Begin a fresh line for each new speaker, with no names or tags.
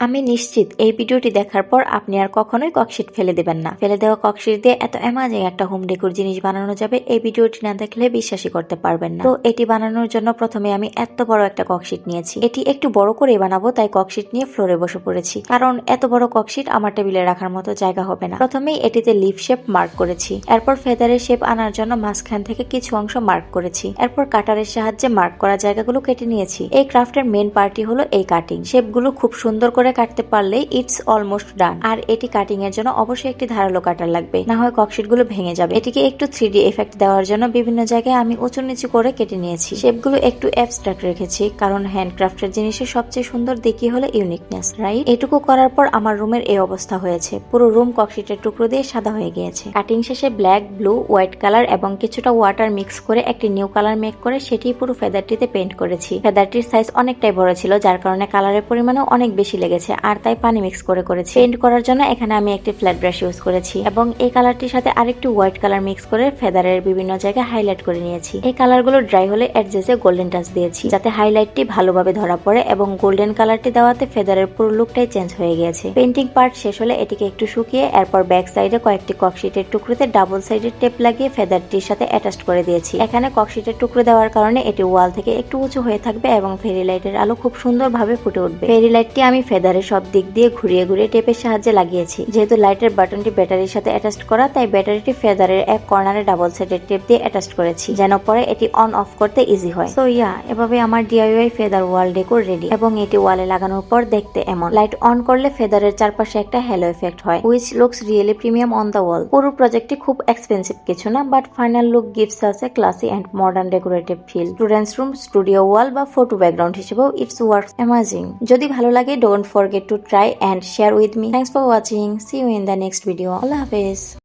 আমি নিশ্চিত এই ভিডিওটি দেখার পর আপনি আর কখনোই ককশিট ফেলে দেবেন না। ফেলে দেওয়া ককশিট দিয়ে এত অ্যামাজিং একটা হোম ডেকোর জিনিস বানানো যাবে, এই ভিডিওটি না দেখলে বিশ্বাসই করতে পারবেন না। তো এটি বানানোর জন্য প্রথমে আমি এত বড় একটা ককশিট নিয়েছি। এটি একটু বড় করে বানাবো, তাই ককশিট নিয়ে ফ্লোরে বসে পড়েছি, কারণ এত বড় ককশিট আমার টেবিলে রাখার মতো জায়গা হবে না। প্রথমেই এটিতে লিফ শেপ মার্ক করেছি, এরপর ফেদারের শেপ আনার জন্য মাঝখান থেকে কিছু অংশ মার্ক করেছি, এরপর কাটারের সাহায্যে মার্ক করা জায়গাগুলো কেটে নিয়েছি। এই ক্রাফটের মেন পার্টি হলো এই কাটিং। শেপগুলো খুব সুন্দর করে কাটতে পারলেই ইটস অলমোস্ট ডান। আর এটি কাটিং এর জন্য অবশ্যই একটি ধারালো কাটার লাগবে, না হয় ককশিট গুলো ভেঙে যাবে। এটিকে একটু 3D এফেক্ট দেওয়ার জন্য বিভিন্ন জায়গায় আমি উঁচু নিচু করে কেটে নিয়েছি। শেপগুলো একটু অ্যাবস্ট্রাক্ট রেখেছি, কারণ হ্যান্ডক্রাফটের জিনিসের সবচেয়ে সুন্দর দিকই হলো ইউনিকনেস, রাইট? এটুকু করার পর আমার রুমের এই অবস্থা হয়েছে। পুরো রুম ককশিটের টুকরো দিয়ে সাদা হয়ে গিয়েছে। কাটিং শেষে ব্ল্যাক, ব্লু, হোয়াইট কালার এবং কিছুটা ওয়াটার মিক্স করে একটি নিউ কালার মেক করে সেটি পুরো ফেদারটিতে পেইন্ট করেছি। ফেদারটির সাইজ অনেকটাই বড় ছিল, যার কারণে কালারের পরিমাণও অনেক বেশি লেগেছে, আর তাই পানি মিক্স করেছি। পেইন্ট করার জন্য এখানে আমি একটি ফ্ল্যাট ব্রাশ ইউজ করেছি এবং এই কালারটির সাথে আরেকটু হোয়াইট কালার মিক্স করে ফেদারের বিভিন্ন জায়গায় হাইলাইট করে নিয়েছি। এই কালারগুলো ড্রাই হলে এডজেসে গোল্ডেন টাচ দিয়েছি, যাতে হাইলাইটটি ভালোভাবে ধরা পড়ে, এবং গোল্ডেন কালারটি দেওয়াতে ফেদারের পুরো লুকটাই চেঞ্জ হয়ে গিয়েছে। পেইন্টিং পার্ট শেষ হলে এটিকে একটু শুকিয়ে এরপর ব্যাক সাইডে কয়েকটি ককশিটের টুকরোতে ডাবল সাইডের টেপ লাগিয়ে ফেদারটির সাথে অ্যাটাচ করে দিয়েছি। এখানে ককশিটের টুকরো দেওয়ার কারণে এটি ওয়াল থেকে একটু উঁচু হয়ে থাকবে এবং ফেরি লাইটের আলো খুব সুন্দরভাবে ফুটে উঠবে। ফেরি লাইটটি আমি ফেদারের সব দিক দিয়ে ঘুরিয়ে টেপের সাহায্যে লাগিয়েছি। যেহেতু লাইটের বাটনটি ব্যাটারির সাথে অ্যাটাচ করা, তাই ব্যাটারিটি ফেদারের এক কর্নারে ডাবল সাইডের টেপ দিয়ে অ্যাটাচ করেছি, যেন পরে এটি অন অফ করতে ইজি হয়। সো এভাবে আমার ডিআইওয়াই ফেদার ওয়াল ডেকোর রেডি। এবং এটি ওয়ালে লাগানোর পর দেখতে এমন। লাইট অন করলে ফেদারের চারপাশে একটা হ্যালো এফেক্ট হয়, which looks really premium on the wall. পুরো প্রজেক্টটি খুব এক্সপেন্সিভ কিছু না, but final look gives us a classy and modern decorative feel. Students room, studio wall বা ফটো ব্যাকগ্রাউন্ড হিসেবেও ইটস ওয়ার্কস অ্যামেজিং। যদি ভালো লাগে, don't forget to try and share with me. Thanks for watching. See you in the next video. Allah Hafiz.